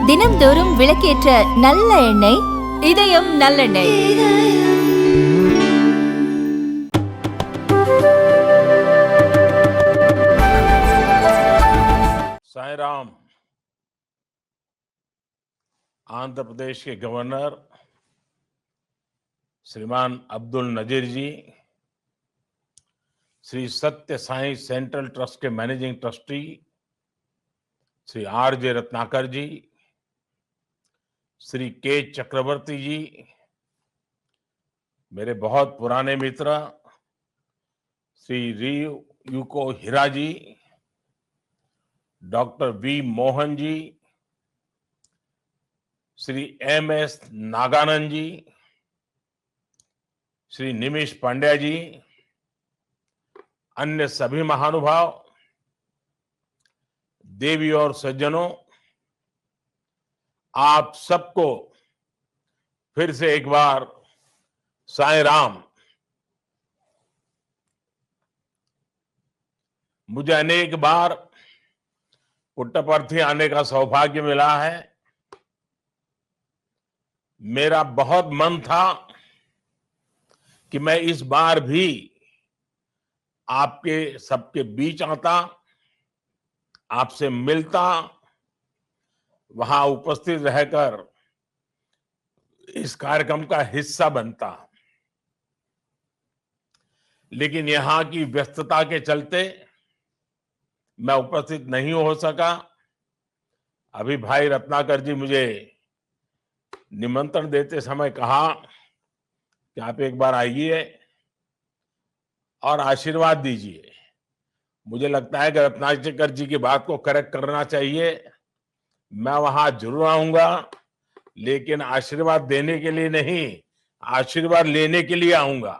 தினம்தோறும் விளக்கேற்ற நல்ல எண்ணெய் இதயம் நல்லெண்ணெய். साईं राम। आंध्र प्रदेश के गवर्नर श्रीमान अब्दुल नजीर जी, श्री सत्य साई सेंट्रल ट्रस्ट के managing trustee Shri RJ. Ratnakar ji, Shri K Chakravarti ji, मेरे बहुत पुराने मित्र Shri Ryuko Hira ji, doctor V Mohan ji, Shri MS. Naganand ji, Shri Nimish Pandya ji, अन्य सभी महानुभाव, देवी और सज्जनों, आप सबको फिर से एक बार साईं राम। मुझे अनेक बार पुट्टपर्थी आने का सौभाग्य मिला है। मेरा बहुत मन था कि मैं इस बार भी आपके सबके बीच आता, आपसे मिलता, वहां उपस्थित रहकर इस कार्यक्रम का हिस्सा बनता, लेकिन यहां की व्यस्तता के चलते मैं उपस्थित नहीं हो सका। अभी भाई रत्नाकर जी मुझे निमंत्रण देते समय कहा कि आप एक बार आइए और आशीर्वाद दीजिए। मुझे लगता है कि रत्नाकर जी की बात को करेक्ट करना चाहिए। मैं वहां जरूर आऊंगा, लेकिन आशीर्वाद देने के लिए नहीं, आशीर्वाद लेने के लिए आऊंगा।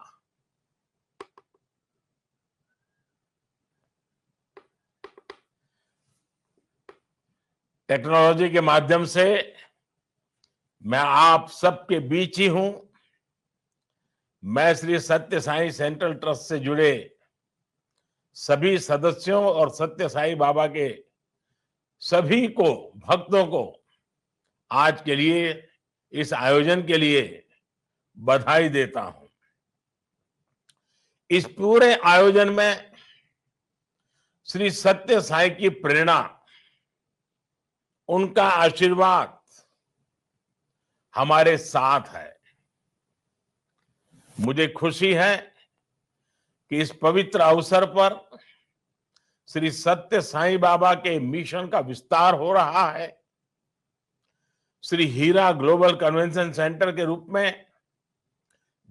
टेक्नोलॉजी के माध्यम से मैं आप सबके बीच ही हूं। मैं श्री सत्य साई सेंट्रल ट्रस्ट से जुड़े सभी सदस्यों और सत्य साई बाबा के सभी को, भक्तों को आज के लिए, इस आयोजन के लिए बधाई देता हूं। इस पूरे आयोजन में श्री सत्य साई की प्रेरणा, उनका आशीर्वाद हमारे साथ है। मुझे खुशी है कि इस पवित्र अवसर पर श्री सत्य साई बाबा के मिशन का विस्तार हो रहा है। श्री हीरा ग्लोबल कन्वेंशन सेंटर के रूप में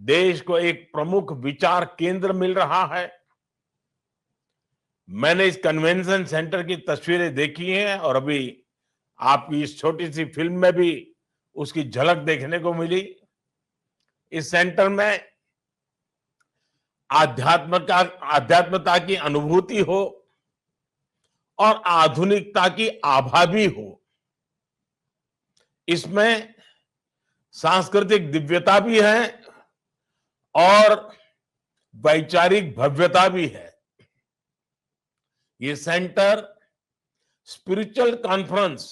देश को एक प्रमुख विचार केंद्र मिल रहा है। मैंने इस कन्वेंशन सेंटर की तस्वीरें देखी हैं और अभी आपकी इस छोटी सी फिल्म में भी उसकी झलक देखने को मिली। इस सेंटर में आध्यात्मता की अनुभूति हो और आधुनिकता की आभा भी हो। इसमें सांस्कृतिक दिव्यता भी है और वैचारिक भव्यता भी है। ये सेंटर स्पिरिचुअल कॉन्फ्रेंस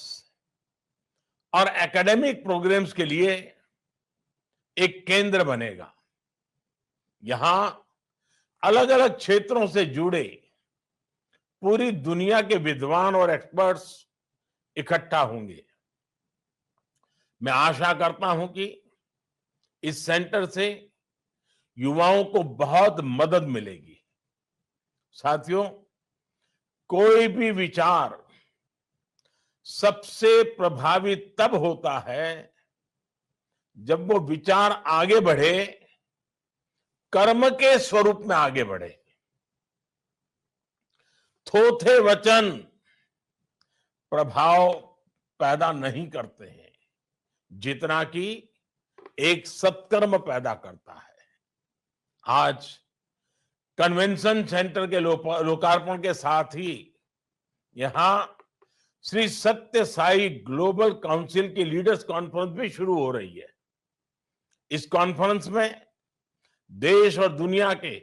और एकेडमिक प्रोग्राम्स के लिए एक केंद्र बनेगा। यहां अलग अलग क्षेत्रों से जुड़े पूरी दुनिया के विद्वान और एक्सपर्ट्स इकट्ठा होंगे। मैं आशा करता हूं कि इस सेंटर से युवाओं को बहुत मदद मिलेगी। साथियों, कोई भी विचार सबसे प्रभावी तब होता है जब वो विचार आगे बढ़े, कर्म के स्वरूप में आगे बढ़े। थोथे वचन प्रभाव पैदा नहीं करते हैं जितना कि एक सत्कर्म पैदा करता है। आज कन्वेंशन सेंटर के लोकार्पण के साथ ही यहां श्री सत्य साई ग्लोबल काउंसिल की लीडर्स कॉन्फ्रेंस भी शुरू हो रही है। इस कॉन्फ्रेंस में देश और दुनिया के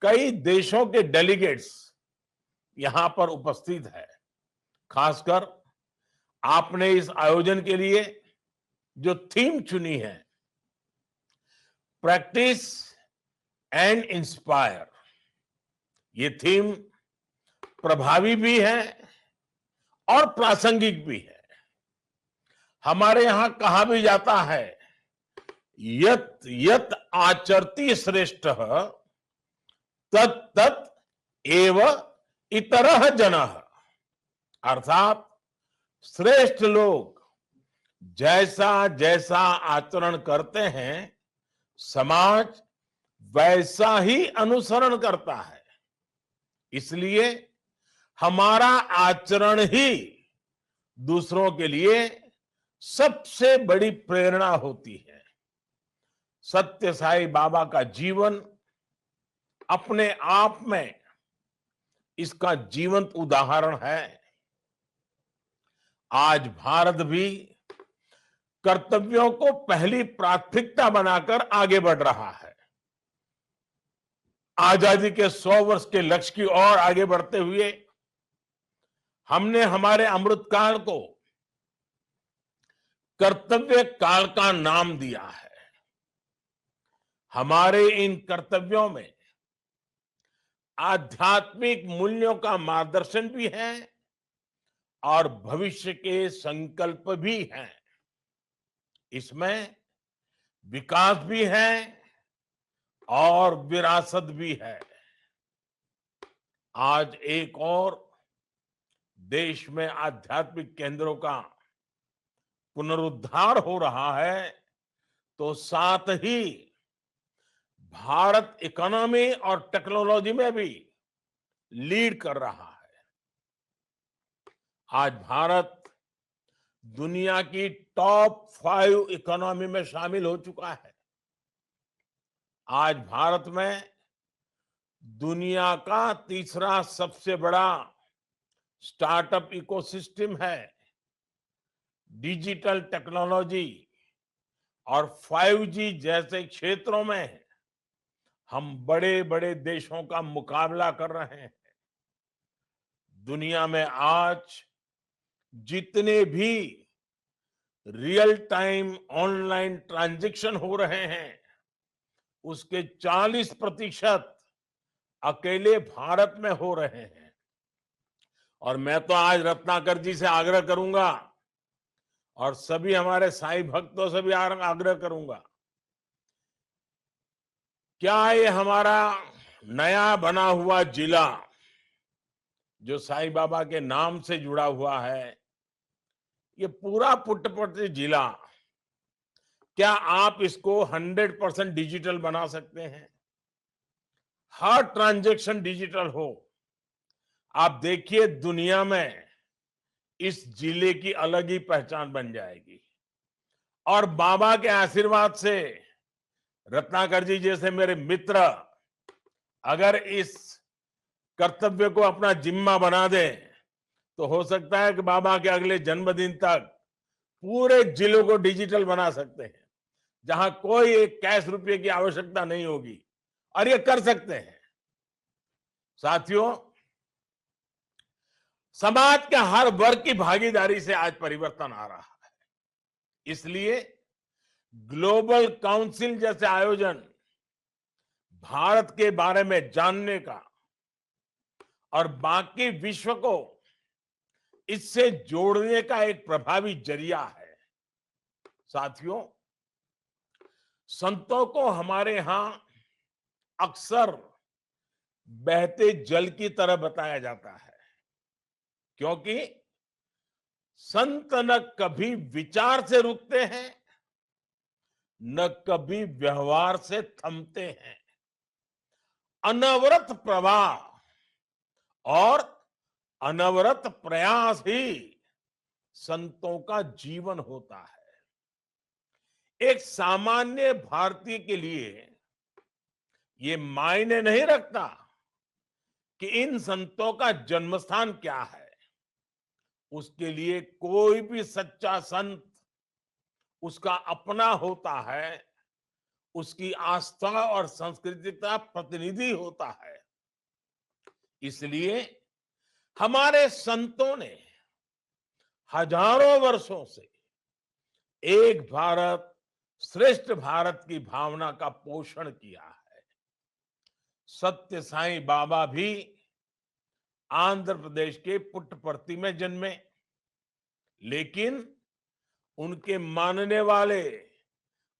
कई देशों के डेलीगेट्स यहां पर उपस्थित है। खासकर आपने इस आयोजन के लिए जो थीम चुनी है, प्रैक्टिस एंड इंस्पायर, ये थीम प्रभावी भी है और प्रासंगिक भी है। हमारे यहां कहा भी जाता है, यत यत आचरति श्रेष्ठ तत् तत् एव इतरः जनः। अर्थात श्रेष्ठ लोग जैसा जैसा आचरण करते हैं, समाज वैसा ही अनुसरण करता है। इसलिए हमारा आचरण ही दूसरों के लिए सबसे बड़ी प्रेरणा होती है। सत्य साई बाबा का जीवन अपने आप में इसका जीवंत उदाहरण है। आज भारत भी कर्तव्यों को पहली प्राथमिकता बनाकर आगे बढ़ रहा है। आजादी के 100 वर्ष के लक्ष्य की ओर आगे बढ़ते हुए हमने हमारे अमृतकाल को कर्तव्य काल का नाम दिया है। हमारे इन कर्तव्यों में आध्यात्मिक मूल्यों का मार्गदर्शन भी है और भविष्य के संकल्प भी हैं। इसमें विकास भी है और विरासत भी है। आज एक और देश में आध्यात्मिक केंद्रों का पुनरुद्धार हो रहा है, तो साथ ही भारत इकोनॉमी और टेक्नोलॉजी में भी लीड कर रहा है। आज भारत दुनिया की टॉप 5 इकोनॉमी में शामिल हो चुका है। आज भारत में दुनिया का तीसरा सबसे बड़ा स्टार्टअप इकोसिस्टम है। डिजिटल टेक्नोलॉजी और 5G जैसे क्षेत्रों में हम बड़े बड़े देशों का मुकाबला कर रहे हैं। दुनिया में आज जितने भी रियल टाइम ऑनलाइन ट्रांजैक्शन हो रहे हैं, उसके 40% अकेले भारत में हो रहे हैं। और मैं तो आज रत्नाकर जी से आग्रह करूंगा और सभी हमारे साईं भक्तों से भी आग्रह करूंगा, क्या ये हमारा नया बना हुआ जिला जो साईं बाबा के नाम से जुड़ा हुआ है, ये पूरा पुट्टपर्ती जिला, क्या आप इसको 100% डिजिटल बना सकते हैं? हर ट्रांजैक्शन डिजिटल हो। आप देखिए दुनिया में इस जिले की अलग ही पहचान बन जाएगी। और बाबा के आशीर्वाद से रत्नाकर जी जैसे मेरे मित्र अगर इस कर्तव्य को अपना जिम्मा बना दे, तो हो सकता है कि बाबा के अगले जन्मदिन तक पूरे जिलों को डिजिटल बना सकते हैं, जहां कोई एक कैश रुपये की आवश्यकता नहीं होगी, और ये कर सकते हैं। साथियों, समाज के हर वर्ग की भागीदारी से आज परिवर्तन आ रहा है। इसलिए ग्लोबल काउंसिल जैसे आयोजन भारत के बारे में जानने का और बाकी विश्व को इससे जोड़ने का एक प्रभावी जरिया है। साथियों, संतों को हमारे यहां अक्सर बहते जल की तरह बताया जाता है, क्योंकि संत न कभी विचार से रुकते हैं, न कभी व्यवहार से थमते हैं। अनवरत प्रवाह और अनवरत प्रयास ही संतों का जीवन होता है। एक सामान्य भारतीय के लिए ये मायने नहीं रखता कि इन संतों का जन्मस्थान क्या है। उसके लिए कोई भी सच्चा संत उसका अपना होता है, उसकी आस्था और संस्कृति का प्रतिनिधि होता है। इसलिए हमारे संतों ने हजारों वर्षों से एक भारत श्रेष्ठ भारत की भावना का पोषण किया है। सत्य साईं बाबा भी आंध्र प्रदेश के पुट्टपर्ती में जन्मे, लेकिन उनके मानने वाले,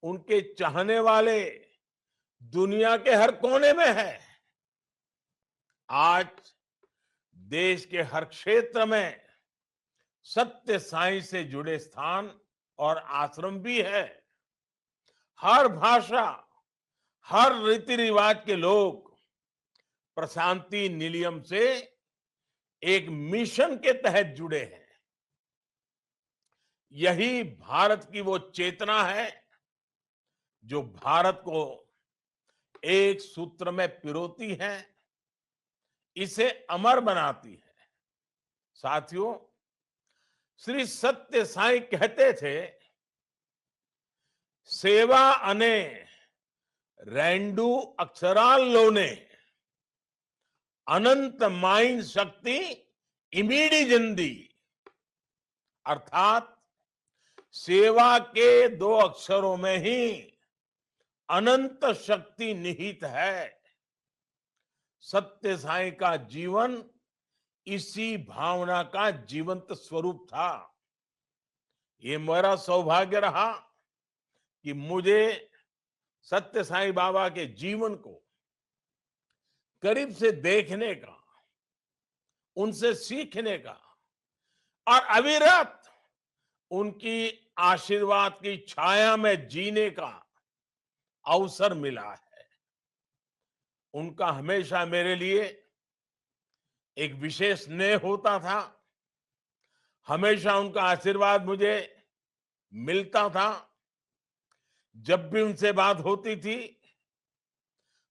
उनके चाहने वाले दुनिया के हर कोने में हैं। आज देश के हर क्षेत्र में सत्य साईं से जुड़े स्थान और आश्रम भी है। हर भाषा, हर रीति रिवाज के लोग प्रशांति निलयम से एक मिशन के तहत जुड़े हैं। यही भारत की वो चेतना है जो भारत को एक सूत्र में पिरोती है, इसे अमर बनाती है। साथियों, श्री सत्य साईं कहते थे, सेवा अने रेंडू अक्षराल्लोने अनंत माइन शक्ति इमीडी जिंदी। अर्थात सेवा के दो अक्षरों में ही अनंत शक्ति निहित है। सत्य साईं का जीवन इसी भावना का जीवंत स्वरूप था। ये मेरा सौभाग्य रहा कि मुझे सत्य साईं बाबा के जीवन को करीब से देखने का, उनसे सीखने का और अविरत उनकी आशीर्वाद की छाया में जीने का अवसर मिला है। उनका हमेशा मेरे लिए एक विशेष स्नेह होता था। हमेशा उनका आशीर्वाद मुझे मिलता था। जब भी उनसे बात होती थी,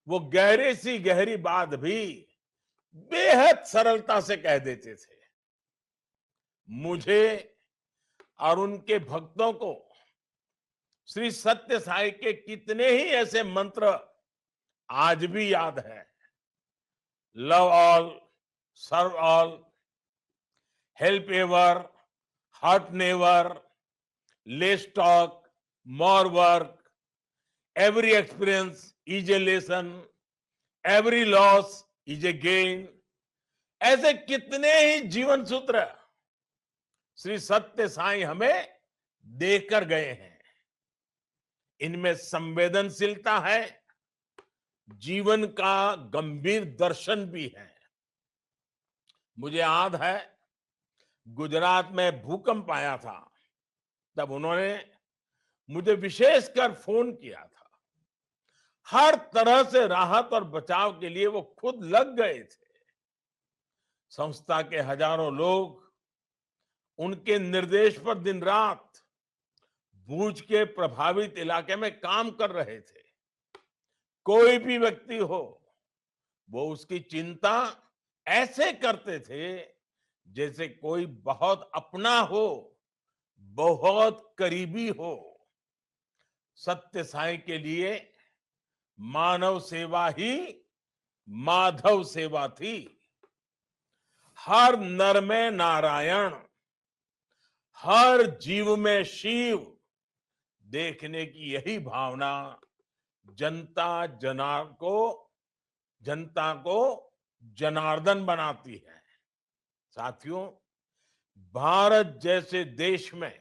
वो गहरी सी गहरी बात भी बेहद सरलता से कह देते थे। मुझे और उनके भक्तों को श्री सत्य साईं के कितने ही ऐसे मंत्र आज भी याद है। Love all, serve all, help ever, hurt never, less talk, more work, every experience is a lesson, every loss is a gain. ऐसे कितने ही जीवन सूत्र श्री सत्य साईं हमें देकर गए हैं। इनमें संवेदनशीलता है, जीवन का गंभीर दर्शन भी है। मुझे याद है, गुजरात में भूकंप आया था, तब उन्होंने मुझे विशेषकर फोन किया था। हर तरह से राहत और बचाव के लिए वो खुद लग गए थे। संस्था के हजारों लोग उनके निर्देश पर दिन रात भूज के प्रभावित इलाके में काम कर रहे थे। कोई भी व्यक्ति हो, वो उसकी चिंता ऐसे करते थे जैसे कोई बहुत अपना हो, बहुत करीबी हो। सत्य साईं के लिए मानव सेवा ही माधव सेवा थी। हर नर में नारायण, हर जीव में शिव देखने की यही भावना जनता को जनार्दन बनाती है। साथियों, भारत जैसे देश में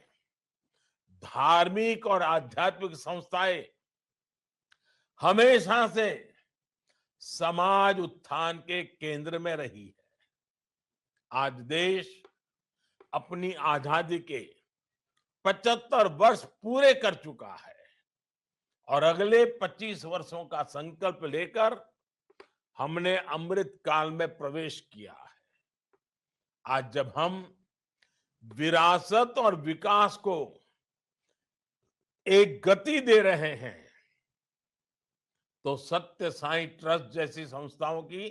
धार्मिक और आध्यात्मिक संस्थाएं हमेशा से समाज उत्थान के केंद्र में रही है। आज देश अपनी आजादी के 75 वर्ष पूरे कर चुका है और अगले 25 वर्षों का संकल्प लेकर हमने अमृत काल में प्रवेश किया है। आज जब हम विरासत और विकास को एक गति दे रहे हैं, तो सत्य साईं ट्रस्ट जैसी संस्थाओं की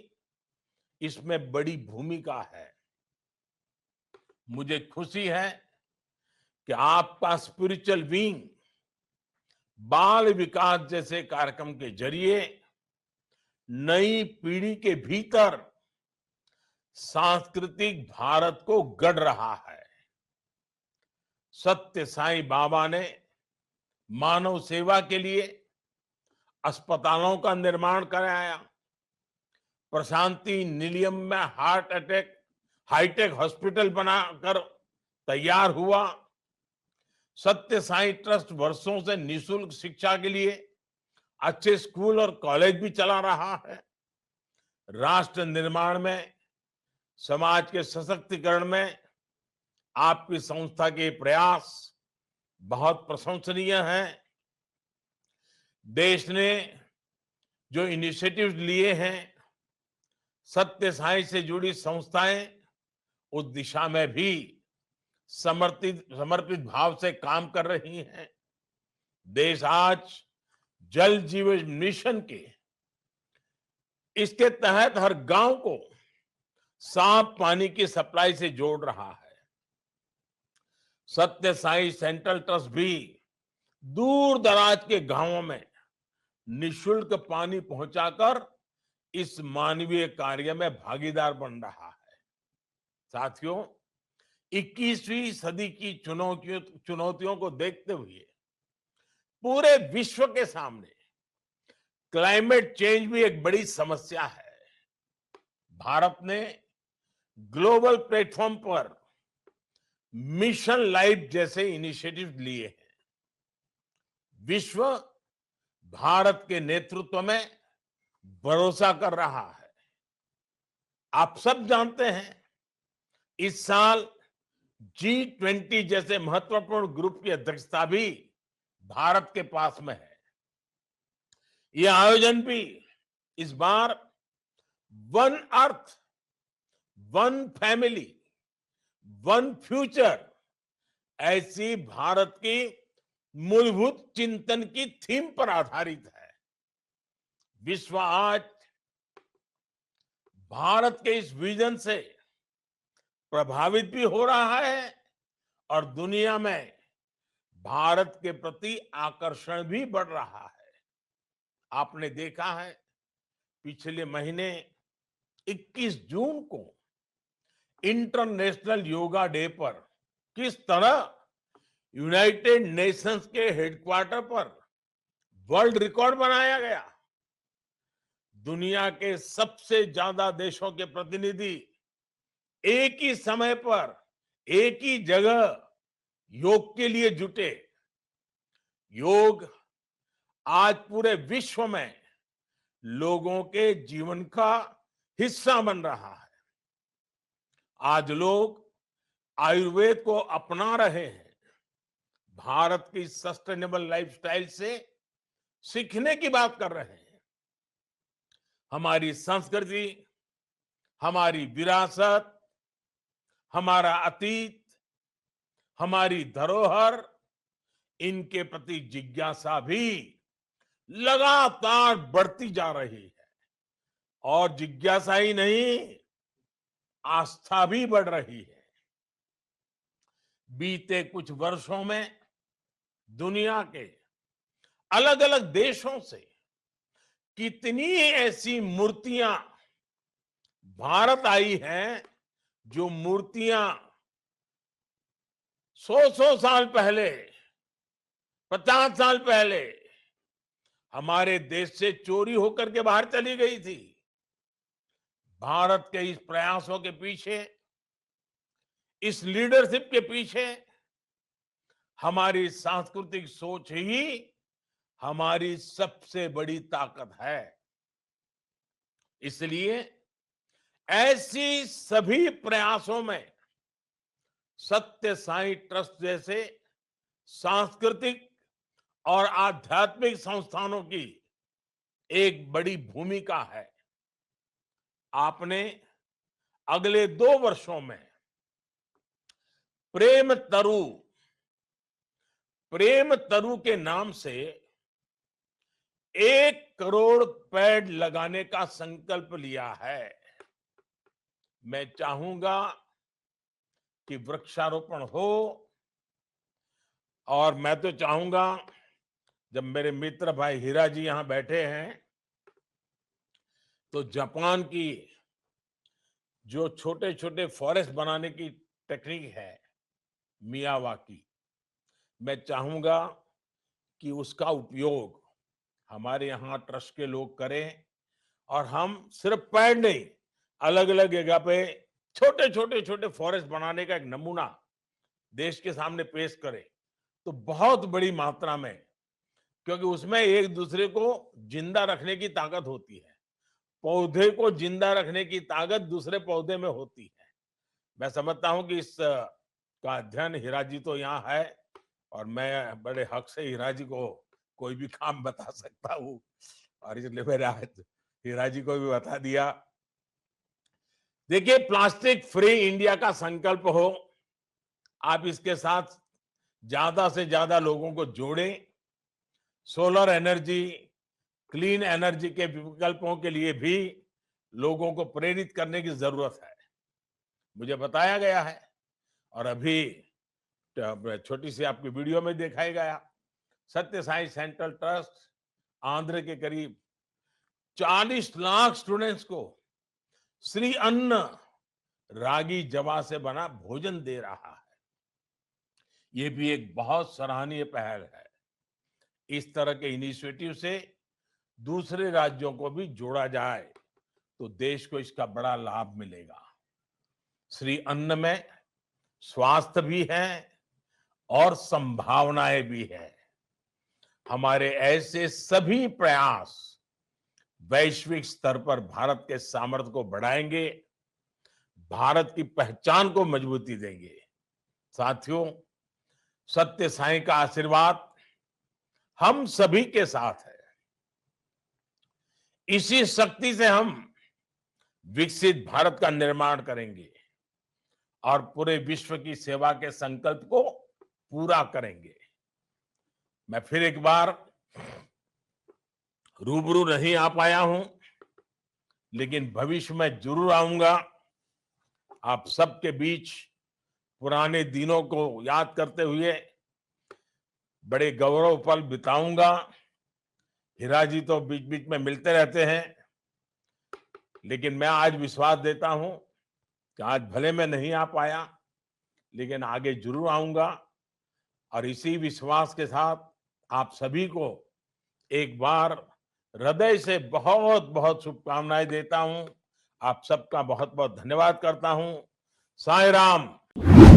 इसमें बड़ी भूमिका है। मुझे खुशी है कि आपका स्पिरिचुअल विंग बाल विकास जैसे कार्यक्रम के जरिए नई पीढ़ी के भीतर सांस्कृतिक भारत को गढ़ रहा है। सत्य साईं बाबा ने मानव सेवा के लिए अस्पतालों का निर्माण कराया, प्रशांति निलयम में हार्ट अटैक हाईटेक हॉस्पिटल बनाकर तैयार हुआ। सत्य साईं ट्रस्ट वर्षों से निशुल्क शिक्षा के लिए अच्छे स्कूल और कॉलेज भी चला रहा है। राष्ट्र निर्माण में, समाज के सशक्तिकरण में आपकी संस्था के प्रयास बहुत प्रशंसनीय हैं। देश ने जो इनिशिएटिव्स लिए हैं, सत्य साईं से जुड़ी संस्थाएं उस दिशा में भी समर्पित समर्पित भाव से काम कर रही हैं। देश आज जल जीवन मिशन के इसके तहत हर गांव को साफ पानी की सप्लाई से जोड़ रहा है। सत्य साईं सेंट्रल ट्रस्ट भी दूर दराज के गांवों में निशुल्क पानी पहुंचाकर इस मानवीय कार्य में भागीदार बन रहा है। साथियों, 21वीं सदी की चुनौतियों को देखते हुए पूरे विश्व के सामने क्लाइमेट चेंज भी एक बड़ी समस्या है। भारत ने ग्लोबल प्लेटफॉर्म पर मिशन लाइफ जैसे इनिशिएटिव लिए हैं। विश्व भारत के नेतृत्व में भरोसा कर रहा है। आप सब जानते हैं, इस साल G20 जैसे महत्वपूर्ण ग्रुप की अध्यक्षता भी भारत के पास में है। यह आयोजन भी इस बार one earth, one family, one future ऐसी भारत की मूलभूत चिंतन की थीम पर आधारित है। विश्व आज भारत के इस विजन से प्रभावित भी हो रहा है और दुनिया में भारत के प्रति आकर्षण भी बढ़ रहा है। आपने देखा है, पिछले महीने 21 जून को इंटरनेशनल योगा डे पर किस तरह यूनाइटेड नेशंस के हेडक्वार्टर पर वर्ल्ड रिकॉर्ड बनाया गया। दुनिया के सबसे ज्यादा देशों के प्रतिनिधि एक ही समय पर एक ही जगह योग के लिए जुटे। योग आज पूरे विश्व में लोगों के जीवन का हिस्सा बन रहा है। आज लोग आयुर्वेद को अपना रहे हैं। भारत की सस्टेनेबल लाइफस्टाइल से सीखने की बात कर रहे हैं। हमारी संस्कृति, हमारी विरासत, हमारा अतीत, हमारी धरोहर, इनके प्रति जिज्ञासा भी लगातार बढ़ती जा रही है। और जिज्ञासा ही नहीं, आस्था भी बढ़ रही है। बीते कुछ वर्षों में दुनिया के अलग अलग देशों से कितनी ऐसी मूर्तियां भारत आई हैं, जो मूर्तियां 100 साल पहले, 50 साल पहले हमारे देश से चोरी होकर के बाहर चली गई थी। भारत के इस प्रयासों के पीछे, इस लीडरशिप के पीछे हमारी सांस्कृतिक सोच ही हमारी सबसे बड़ी ताकत है। इसलिए ऐसी सभी प्रयासों में सत्य साईं ट्रस्ट जैसे सांस्कृतिक और आध्यात्मिक संस्थानों की एक बड़ी भूमिका है। आपने अगले 2 वर्षों में प्रेम तरु के नाम से 1 करोड़ पेड़ लगाने का संकल्प लिया है। मैं चाहूंगा कि वृक्षारोपण हो, और मैं तो चाहूंगा, जब मेरे मित्र भाई हीरा जी यहां बैठे हैं, तो जापान की जो छोटे छोटे फॉरेस्ट बनाने की टेक्निक है, मियावाकी, मैं चाहूंगा कि उसका उपयोग हमारे यहाँ ट्रस्ट के लोग करें और हम सिर्फ पेड़ नहीं, अलग अलग जगह पे छोटे छोटे छोटे फॉरेस्ट बनाने का एक नमूना देश के सामने पेश करें तो बहुत बड़ी मात्रा में, क्योंकि उसमें एक दूसरे को जिंदा रखने की ताकत होती है। पौधे को जिंदा रखने की ताकत दूसरे पौधे में होती है। मैं समझता हूं कि इस का अध्ययन हीरा जी तो यहाँ है और मैं बड़े हक से हीरा जी को कोई भी काम बता सकता हूँ और इसलिए मैंने आज हीरा जी को भी बता दिया। देखिए, प्लास्टिक फ्री इंडिया का संकल्प हो, आप इसके साथ ज्यादा से ज्यादा लोगों को जोड़ें। सोलर एनर्जी, क्लीन एनर्जी के विकल्पों के लिए भी लोगों को प्रेरित करने की जरूरत है। मुझे बताया गया है और अभी छोटी सी आपकी वीडियो में दिखाया गया, सत्य साई सेंट्रल ट्रस्ट आंध्र के करीब 40 लाख स्टूडेंट्स को श्री अन्न रागी जवा से बना भोजन दे रहा है। ये भी एक बहुत सराहनीय पहल है। इस तरह के इनिशिएटिव से दूसरे राज्यों को भी जोड़ा जाए तो देश को इसका बड़ा लाभ मिलेगा। श्री अन्न में स्वास्थ्य भी है और संभावनाएं भी है। हमारे ऐसे सभी प्रयास वैश्विक स्तर पर भारत के सामर्थ्य को बढ़ाएंगे, भारत की पहचान को मजबूती देंगे। साथियों, सत्य साईं का आशीर्वाद हम सभी के साथ है। इसी शक्ति से हम विकसित भारत का निर्माण करेंगे और पूरे विश्व की सेवा के संकल्प को पूरा करेंगे। मैं फिर एक बार रूबरू नहीं आ पाया हूं, लेकिन भविष्य में जरूर आऊंगा। आप सबके बीच पुराने दिनों को याद करते हुए बड़े गौरव पल बिताऊंगा। हीरा जी तो बीच बीच में मिलते रहते हैं, लेकिन मैं आज विश्वास देता हूं कि आज भले मैं नहीं आ पाया, लेकिन आगे जरूर आऊंगा और इसी विश्वास के साथ आप सभी को एक बार हृदय से बहुत बहुत शुभकामनाएं देता हूं। आप सबका बहुत बहुत धन्यवाद करता हूं। साईं राम।